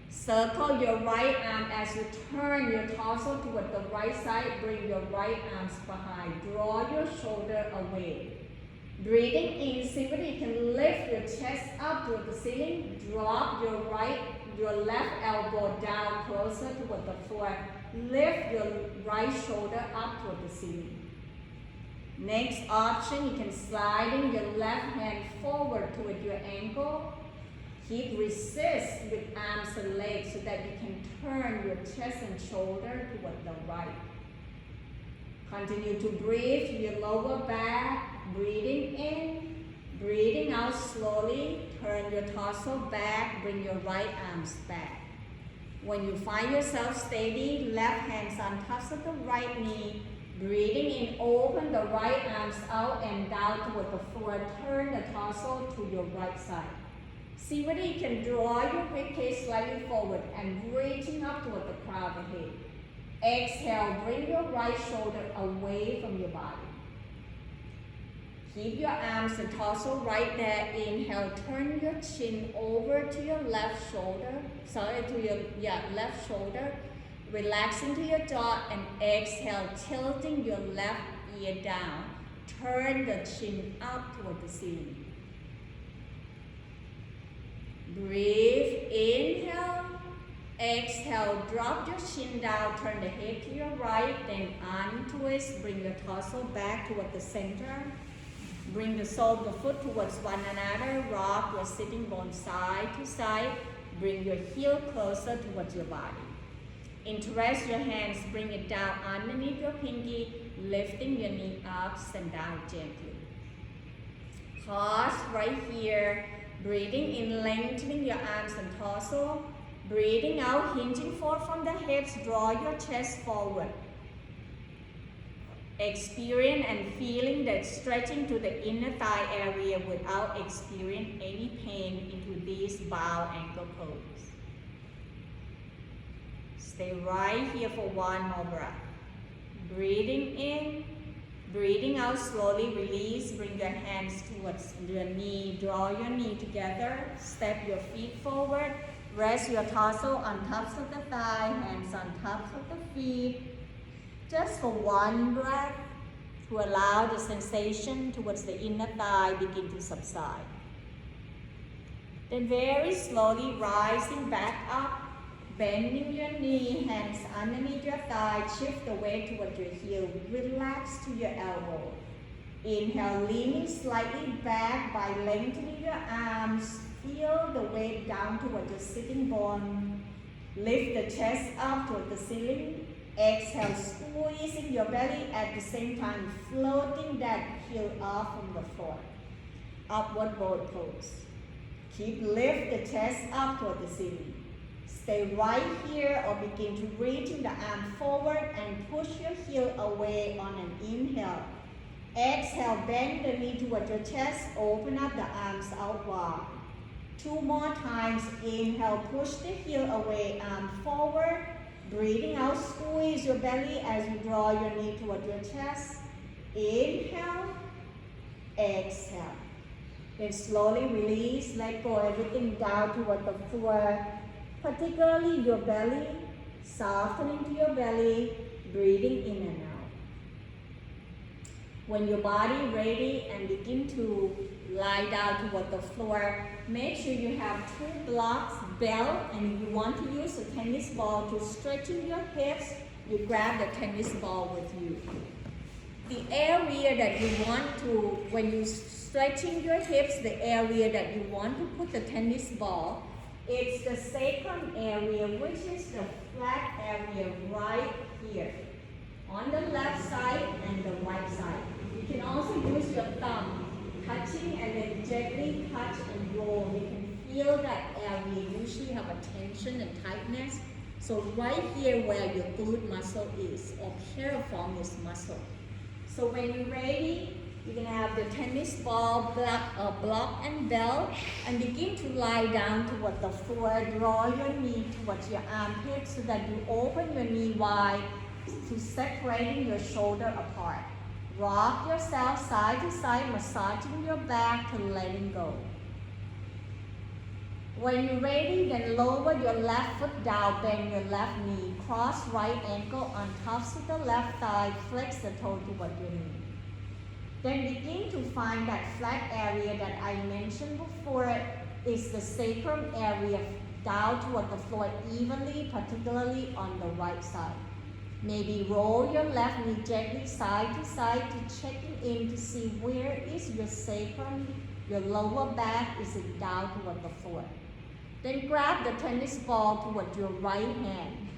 circle your right arm as you turn your torso toward the right side. Bring your right arms behind. Draw your shoulder away. Breathing in, see whether you can lift your chest up toward the ceiling. Drop your left elbow down closer toward the floor. Lift your right shoulder up toward the ceiling. Next option, you can slide in your left hand forward toward your ankle. Keep resist with arms and legs so that you can turn your chest and shoulder toward the right. Continue to breathe to your lower back. Breathing in, breathing out slowly. Turn your torso back, bring your right arms back. When you find yourself steady, left hands on tops of the right knee. Breathing in, open the right arms out and down toward the floor. Turn the torso to your right side. See whether you can draw your ribcage slightly forward and reaching up toward the crown of the head. Exhale, bring your right shoulder away from your body. Keep your arms and torso right there. Inhale, turn your chin over to your left shoulder. Left shoulder. Relaxing to your jaw and exhale, tilting your left ear down. Turn the chin up toward the ceiling. Breathe, inhale, exhale, drop your chin down, turn the head to your right, then untwist, bring your torso back toward the center. Bring the sole of the foot towards one another, rock your sitting bone side to side, bring your heel closer towards your body. Interlace your hands, bring it down underneath your pinky, lifting your knee up and down gently. Pause right here. Breathing in, lengthening your arms and torso. Breathing out, hinging forward from the hips, draw your chest forward. Experience and feeling that stretching to the inner thigh area without experiencing any pain into these bow ankle pose. Stay right here for one more breath. Breathing in. Breathing out slowly, release, bring your hands towards your knee, draw your knee together, step your feet forward, rest your torso on tops of the thigh, hands on tops of the feet. Just for one breath to allow the sensation towards the inner thigh begin to subside. Then very slowly rising back up, bending your knee, hands underneath your thigh, shift the weight toward your heel, relax to your elbow. Inhale, leaning slightly back by lengthening your arms, feel the weight down toward your sitting bone. Lift the chest up toward the ceiling. Exhale, squeezing your belly at the same time, floating that heel off from the floor. Upward boat pose. Keep lift the chest up toward the ceiling. Stay right here or begin to reaching the arm forward and push your heel away on an inhale. Exhale, bend the knee towards your chest, open up the arms out wide. 2 more times, inhale, push the heel away, arm forward. Breathing out, squeeze your belly as you draw your knee towards your chest. Inhale, exhale. Then slowly release, let go everything down toward the floor, particularly your belly, softening to your belly, breathing in and out. When your body ready and begin to lie down toward the floor, make sure you have 2 blocks, belt, and if you want to use a tennis ball to stretching your hips, you grab the tennis ball with you. The area that you want to, when you stretching your hips, the area that you want to put the tennis ball, it's the sacrum area, which is the flat area right here, on the left side and the right side. You can also use your thumb, touching and then gently touch and roll. You can feel that area usually have a tension and tightness. So right here where your glute muscle is, or piriformis muscle. So when you're ready, you're going to have the tennis ball, block and belt, and begin to lie down toward the floor. Draw your knee towards your armpit so that you open your knee wide to separating your shoulder apart. Rock yourself side to side, massaging your back to letting go. When you're ready, then lower your left foot down, bend your left knee, cross right ankle on tops of the left thigh, flex the toe toward your knee. Then begin to find that flat area that I mentioned before is the sacrum area down toward the floor evenly, particularly on the right side. Maybe roll your left knee gently side to side to check in to see where is your sacrum, your lower back, is it down toward the floor. Then grab the tennis ball towards your right hand.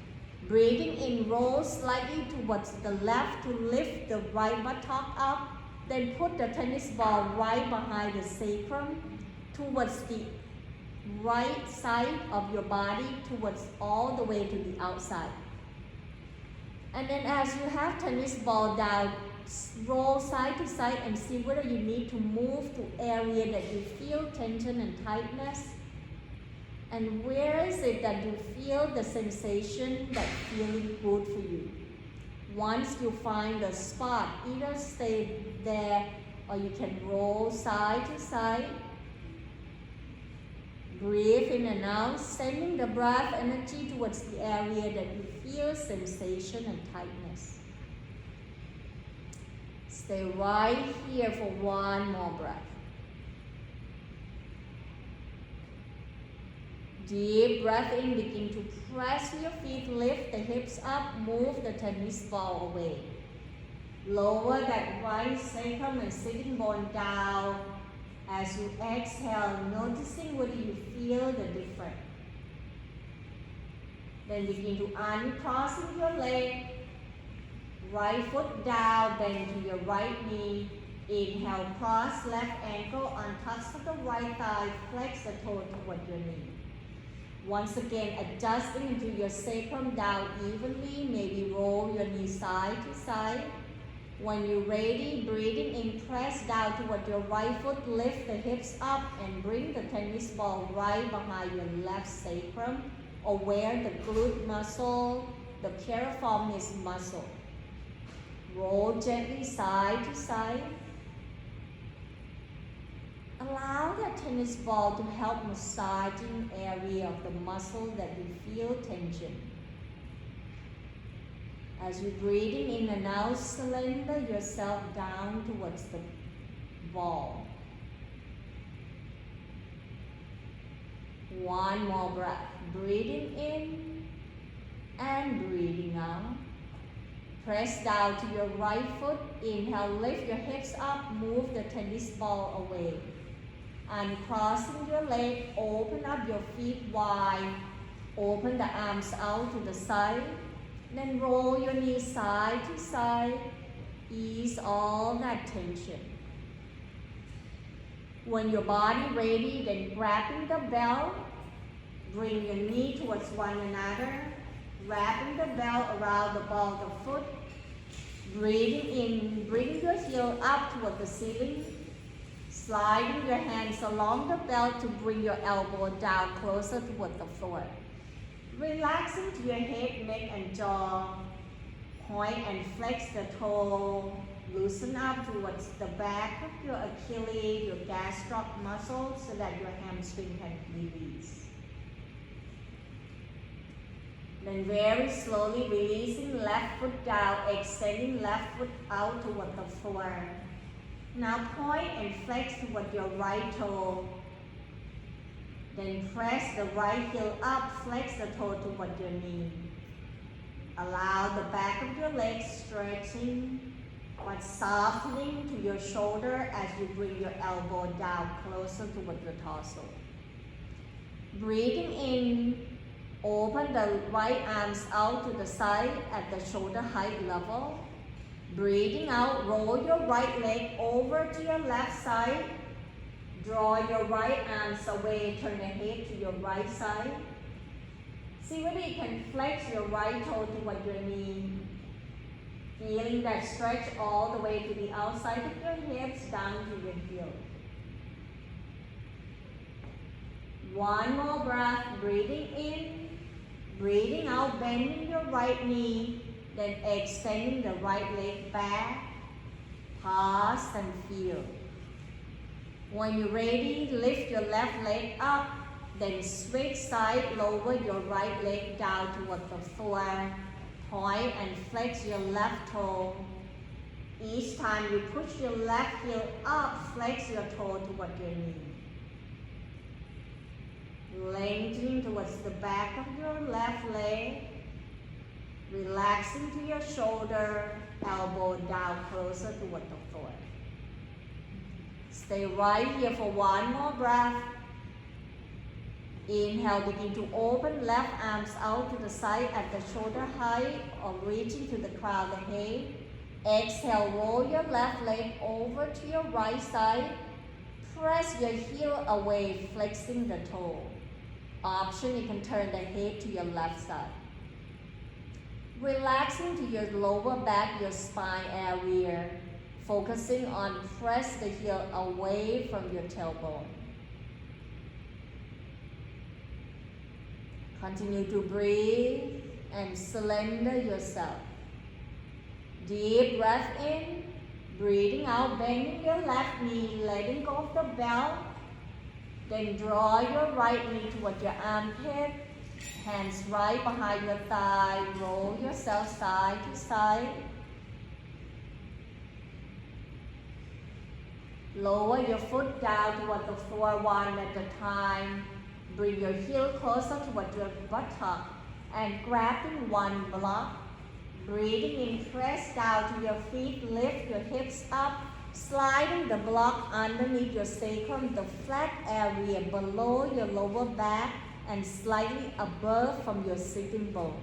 Breathing in, roll slightly towards the left to lift the right buttock up. Then put the tennis ball right behind the sacrum towards the right side of your body, towards all the way to the outside. And then as you have tennis ball down, roll side to side and see whether you need to move to area that you feel tension and tightness. And where is it that you feel the sensation that feeling good for you? Once you find the spot, either stay there or you can roll side to side. Breathe in and out, sending the breath energy towards the area that you feel sensation and tightness. Stay right here for 1 more breath. Deep breath in, begin to press your feet, lift the hips up, move the tennis ball away. Lower that right sacrum and sitting bone down. As you exhale, noticing whether you feel the difference. Then begin to uncrossing your leg. Right foot down, bend to your right knee. Inhale, cross left ankle on tops of the right thigh, flex the toe toward your knee. Once again, adjusting into your sacrum down evenly, maybe roll your knee side to side. When you're ready, breathing in, press down toward your right foot, lift the hips up and bring the tennis ball right behind your left sacrum, or where the glute muscle, the piriformis muscle. Roll gently side to side. Allow that tennis ball to help massaging area of the muscle that you feel tension. As you're breathing in and out, surrender yourself down towards the ball. 1 more breath. Breathing in and breathing out. Press down to your right foot. Inhale, lift your hips up, move the tennis ball away. Uncrossing your leg, open up your feet wide. Open the arms out to the side. Then roll your knees side to side. Ease all that tension. When your body ready, then grabbing the belt, bring your knee towards one another, wrapping the belt around the ball of the foot, breathing in, bring your heel up toward the ceiling, sliding your hands along the belt to bring your elbow down closer toward the floor. Relaxing to your head, neck, and jaw. Point and flex the toe. Loosen up towards the back of your Achilles, your gastroc muscles so that your hamstring can release. Then very slowly releasing left foot down, extending left foot out toward the floor. Now point and flex toward your right toe. Then press the right heel up, flex the toe toward your knee. Allow the back of your legs stretching, but softening to your shoulder as you bring your elbow down closer toward your torso. Breathing in, open the right arms out to the side at the shoulder height level. Breathing out, roll your right leg over to your left side. Draw your right arms away, turn the head to your right side. See whether you can flex your right toe toward your knee. Feeling that stretch all the way to the outside of your hips, down to your heel. One more breath, breathing in, breathing out, bending your right knee, then extending the right leg back. Pause and feel. When you're ready, lift your left leg up, then switch side, lower your right leg down toward the floor. Point and flex your left toe. Each time you push your left heel up, flex your toe toward your knee. Lengthening towards the back of your left leg. Relaxing to your shoulder, elbow down closer toward the floor. Stay right here for one more breath. Inhale, begin to open left arms out to the side at the shoulder height or reaching to the crown of the head. Exhale, roll your left leg over to your right side. Press your heel away, flexing the toe. Option, you can turn the head to your left side. Relaxing to your lower back, your spine area. Focusing on press the heel away from your tailbone. Continue to breathe and surrender yourself. Deep breath in, breathing out, bending your left knee, letting go of the belt. Then draw your right knee toward your armpit, hands right behind your thigh, roll yourself side to side. Lower your foot down toward the floor one at a time. Bring your heel closer toward your buttock and grabbing one block. Breathing in, press down to your feet, lift your hips up, sliding the block underneath your sacrum, the flat area below your lower back and slightly above from your sitting bone.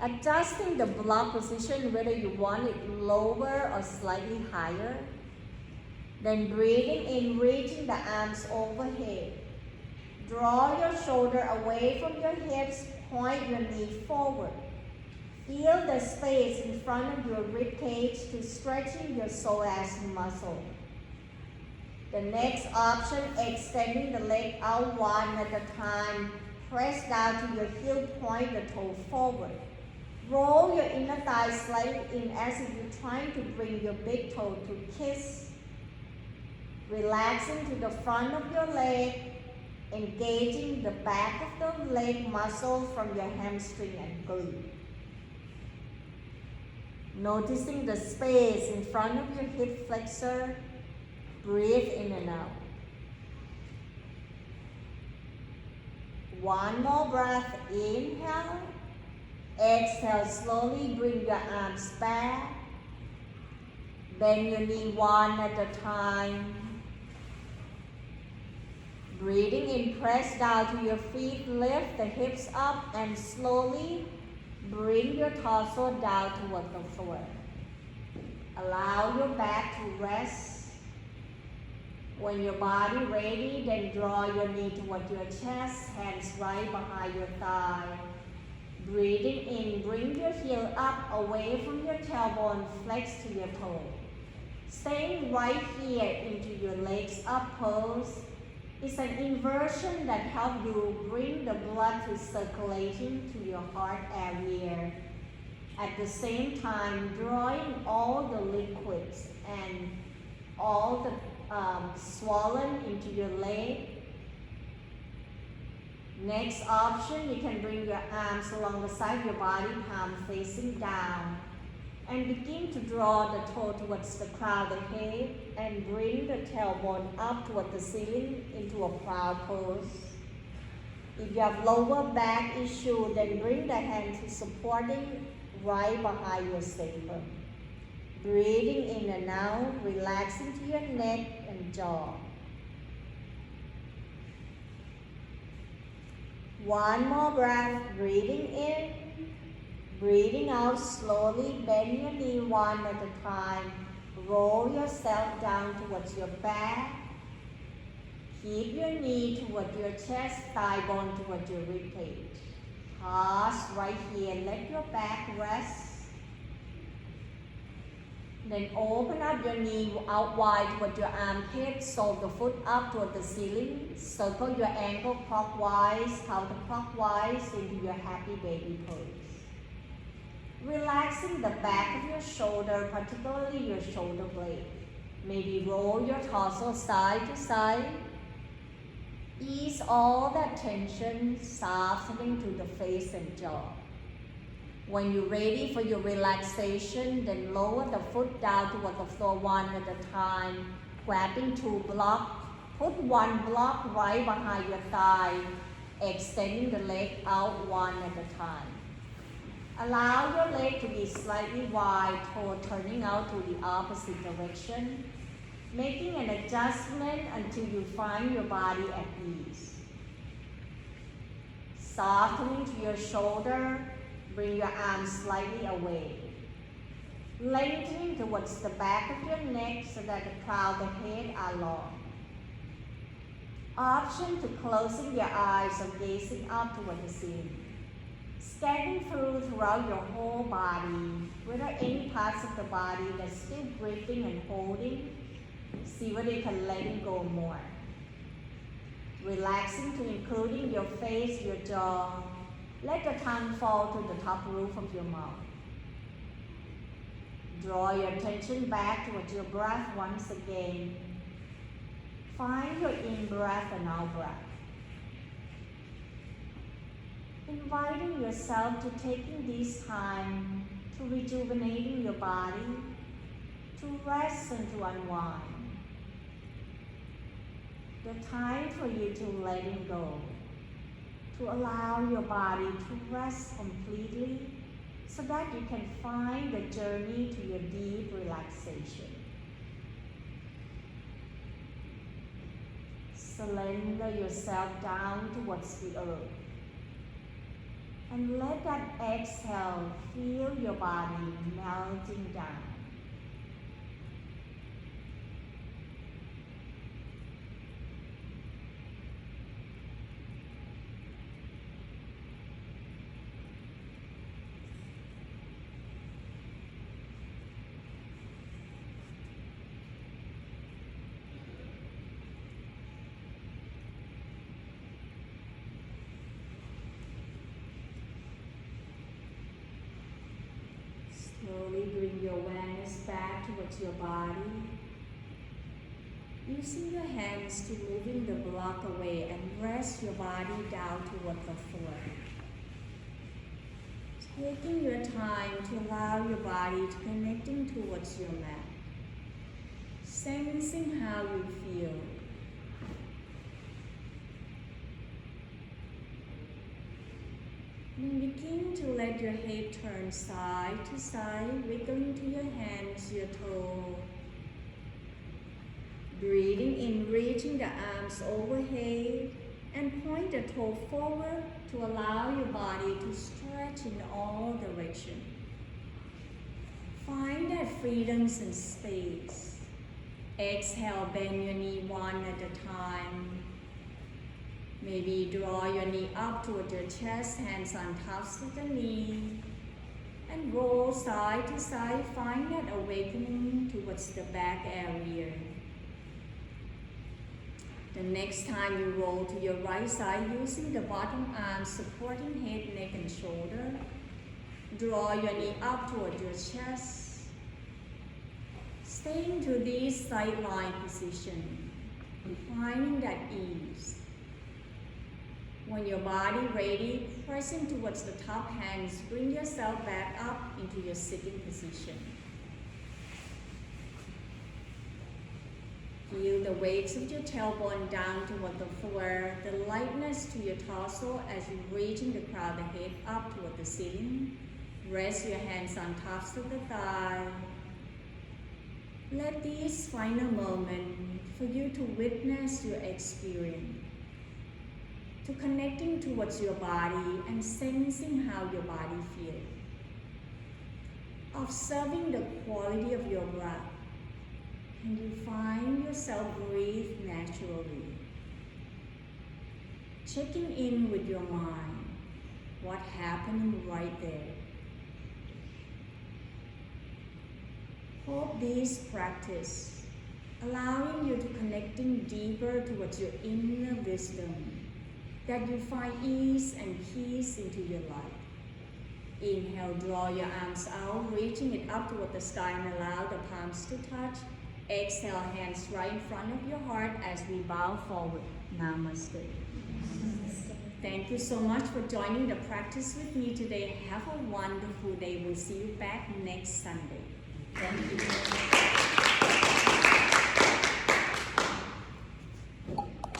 Adjusting the block position whether you want it lower or slightly higher. Then breathing in, reaching the arms overhead. Draw your shoulder away from your hips, point your knee forward. Feel the space in front of your rib cage to stretching your psoas muscle. The next option, extending the leg out one at a time. Press down to your heel, point the toe forward. Roll your inner thigh slightly in as if you're trying to bring your big toe to kiss. Relaxing to the front of your leg, engaging the back of the leg muscle from your hamstring and glute. Noticing the space in front of your hip flexor, breathe in and out. One more breath, inhale. Exhale, slowly bring your arms back. Bend your knee one at a time. Breathing in, press down to your feet, lift the hips up and slowly bring your torso down toward the floor. Allow your back to rest. When your body ready, then draw your knee toward your chest, hands right behind your thigh. Breathing in, bring your heel up away from your tailbone, flex to your toe. Staying right here into your legs up pose is an inversion that helps you bring the blood to circulating to your heart area. At the same time, drawing all the liquids and all the swollen into your leg. Next option, you can bring your arms along the side of your body, palm facing down, and begin to draw the toe towards the crown of the head and bring the tailbone up toward the ceiling into a proud pose. If you have lower back issue, then bring the hands to supporting right behind your sacrum. Breathing in and out, relaxing to your neck and jaw. One more breath, breathing in, breathing out slowly, bend your knee one at a time. Roll yourself down towards your back. Keep your knee toward your chest, thigh bone toward your ribcage. Pause right here, let your back rest. Then open up your knee out wide toward your armpit, sole the foot up toward the ceiling. Circle your ankle clockwise, counterclockwise into your happy baby pose. Relaxing the back of your shoulder, particularly your shoulder blade. Maybe roll your torso side to side. Ease all that tension, softening to the face and jaw. When you're ready for your relaxation, then lower the foot down toward the floor one at a time, grabbing two blocks. Put one block right behind your thigh, extending the leg out one at a time. Allow your leg to be slightly wide, toe turning out to the opposite direction, making an adjustment until you find your body at ease. Softening to your shoulder, bring your arms slightly away. Lengthening towards the back of your neck so that the crown of the head are long. Option to closing your eyes or gazing up toward the ceiling. Scanning throughout your whole body, whether any parts of the body that's still breathing and holding, see whether you can let it go more. Relaxing to including your face, your jaw. Let the tongue fall to the top roof of your mouth. Draw your attention back towards your breath once again. Find your in-breath and out-breath. Inviting yourself to taking this time to rejuvenating your body, to rest and to unwind. The time for you to letting go, to allow your body to rest completely so that you can find the journey to your deep relaxation. Surrender yourself down towards the earth. And let that exhale feel your body melting down. Slowly bring your awareness back towards your body. Using your hands to moving the block away and rest your body down toward the floor. Taking your time to allow your body to connecting towards your mat. Sensing how you feel. And begin to let your head turn side to side, wiggling to your hands, your toe. Breathing in, reaching the arms overhead, and point the toe forward to allow your body to stretch in all directions. Find that freedom and space. Exhale, bend your knee one at a time. Maybe draw your knee up toward your chest, hands on tops of the knee. And roll side to side, find that awakening towards the back area. The next time you roll to your right side, using the bottom arm supporting head, neck and shoulder. Draw your knee up toward your chest. Staying to this sideline position, finding that ease. When your body ready, pressing towards the top hands, bring yourself back up into your sitting position. Feel the weights of your tailbone down toward the floor, the lightness to your torso as you reaching the crown of the head up toward the ceiling. Rest your hands on tops of the thigh. Let this final moment for you to witness your experience, to connecting towards your body and sensing how your body feels. Observing the quality of your breath. Can you find yourself breathe naturally? Checking in with your mind. What happened right there? Hope this practice, allowing you to connecting deeper towards your inner wisdom, that you find ease and peace into your life. Inhale, draw your arms out, reaching it up toward the sky and allow the palms to touch. Exhale, hands right in front of your heart as we bow forward. Namaste. Thank you so much for joining the practice with me today. Have a wonderful day. We'll see you back next Sunday. Thank you.